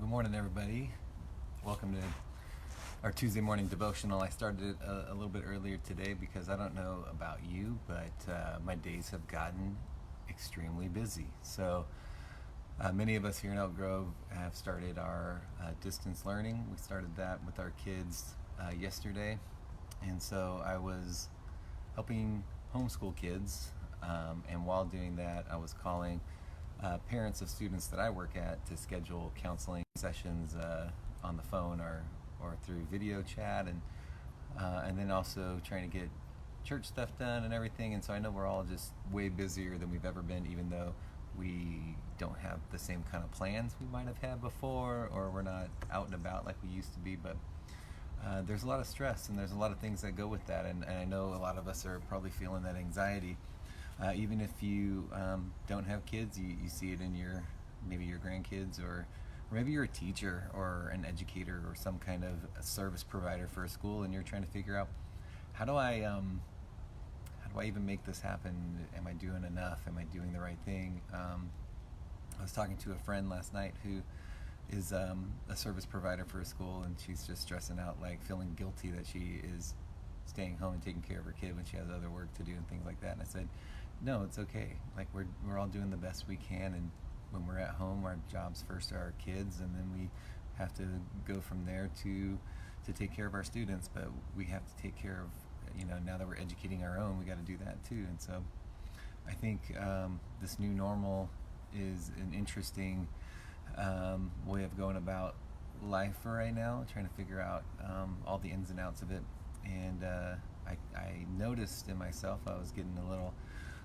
Good morning, everybody. Welcome to our Tuesday morning devotional. I started it a little bit earlier today because I don't know about you, but my days have gotten extremely busy. So many of us here in Elk Grove have started our distance learning. We started that with our kids yesterday. And so I was helping homeschool kids. And while doing that, I was calling parents of students that I work at to schedule counseling sessions on the phone or through video chat, and then also trying to get church stuff done and everything. And so I know we're all just way busier than we've ever been, even though we don't have the same kind of plans we might have had before, or we're not out and about like we used to be. But there's a lot of stress and there's a lot of things that go with that, and I know a lot of us are probably feeling that anxiety. Even if you don't have kids, you see it in maybe your grandkids, or maybe you're a teacher or an educator or some kind of a service provider for a school, and you're trying to figure out how do I even make this happen? Am I doing enough? Am I doing the right thing? I was talking to a friend last night who is a service provider for a school, and she's just stressing out, like feeling guilty that she is staying home and taking care of her kid when she has other work to do and things like that. And I said, no, it's okay. Like we're all doing the best we can, and when we're at home, our jobs first are our kids, and then we have to go from there to take care of our students. But we have to take care of, now that we're educating our own, we got to do that too. And so I think this new normal is an interesting way of going about life for right now, trying to figure out all the ins and outs of it. And I noticed in myself I was getting a little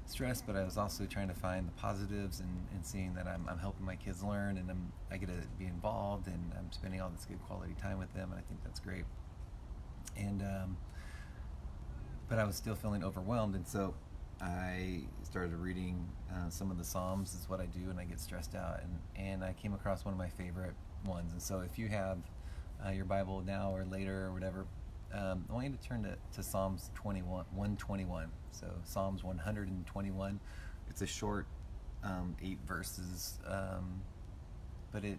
stressed, but I was also trying to find the positives and seeing that I'm helping my kids learn, and I get to be involved, and I'm spending all this good quality time with them, and I think that's great. And but I was still feeling overwhelmed, and so I started reading some of the Psalms. Is what I do, and I get stressed out, and I came across one of my favorite ones. And so if you have your Bible now or later or whatever, I want you to turn to Psalms 121. So Psalms 121. It's a short 8 verses, but it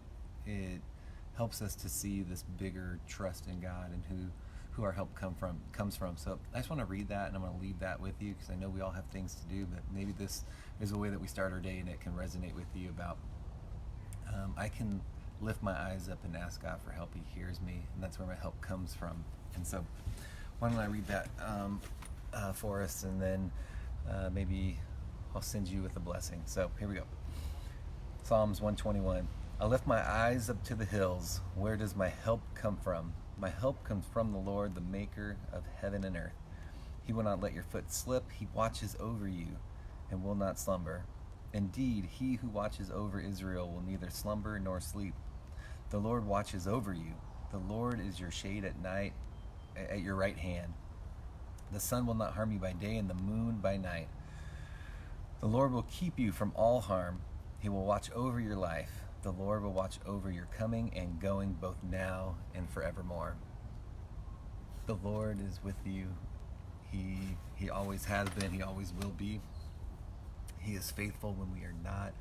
helps us to see this bigger trust in God and who our help comes from. So I just want to read that, and I'm going to leave that with you because I know we all have things to do, but maybe this is a way that we start our day and it can resonate with you about I can lift my eyes up and ask God for help. He hears me, and that's where my help comes from. And so why don't I read that for us, and then maybe I'll send you with a blessing. So here we go. Psalms 121. I lift my eyes up to the hills. Where does my help come from? My help comes from the Lord, the maker of heaven and earth. He will not let your foot slip. He watches over you and will not slumber. Indeed, he who watches over Israel will neither slumber nor sleep. The Lord watches over you. The Lord is your shade at night, at your right hand. The sun will not harm you by day, and the moon by night. The Lord will keep you from all harm. He will watch over your life. The Lord will watch over your coming and going, both now and forevermore. The Lord is with you. He always has been. He always will be. He is faithful when we are not.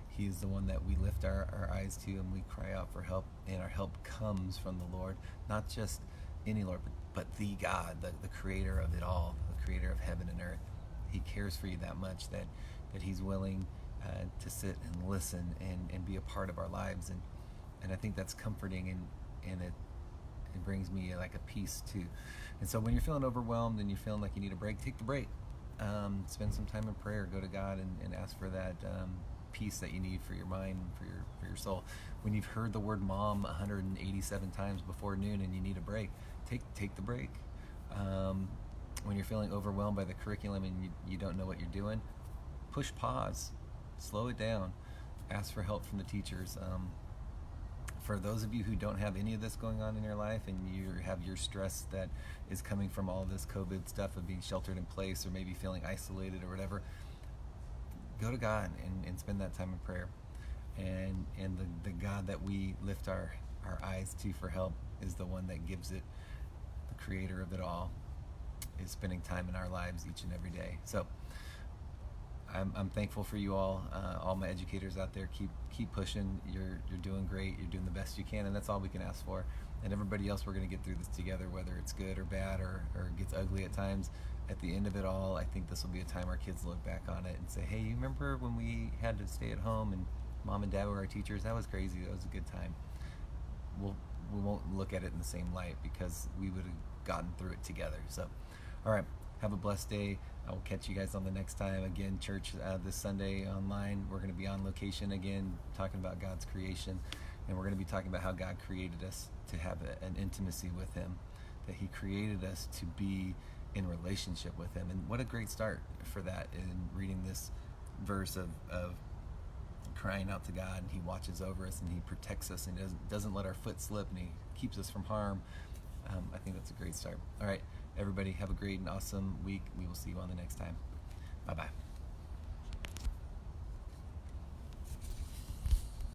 He is the one that we lift our eyes to, and we cry out for help, and our help comes from the Lord, not just any Lord, but the God, the creator of it all, the creator of heaven and earth. He cares for you that much that he's willing to sit and listen and be a part of our lives, and I think that's comforting, and it brings me like a peace too. And so when you're feeling overwhelmed and you're feeling like you need a break, take the break. Spend some time in prayer. Go to God and ask for that peace that you need for your mind, for your soul. When you've heard the word mom 187 times before noon and you need a break, take the break. When you're feeling overwhelmed by the curriculum and you don't know what you're doing, push pause, slow it down, ask for help from the teachers. For those of you who don't have any of this going on in your life, and you have your stress that is coming from all this COVID stuff of being sheltered in place, or maybe feeling isolated or whatever, go to God and spend that time in prayer. And the God that we lift our eyes to for help is the one that gives it. The creator of it all is spending time in our lives each and every day. So I'm thankful for you all my educators out there. Keep pushing. You're doing great. You're doing the best you can, and that's all we can ask for. And everybody else, we're going to get through this together, whether it's good or bad or gets ugly at times. At the end of it all, I think this will be a time our kids look back on it and say, hey, you remember when we had to stay at home and mom and dad were our teachers? That was crazy. That was a good time. We won't look at it in the same light because we would have gotten through it together. So, all right, have a blessed day. I will catch you guys on the next time. Again, church this Sunday online. We're going to be on location again, talking about God's creation, and we're going to be talking about how God created us to have an intimacy with Him, that He created us to be in relationship with Him. And what a great start for that in reading this verse of crying out to God, and He watches over us and He protects us and doesn't let our foot slip, and He keeps us from harm. I think that's a great start. All right, everybody, have a great and awesome week. We will see you on the next time. Bye-bye.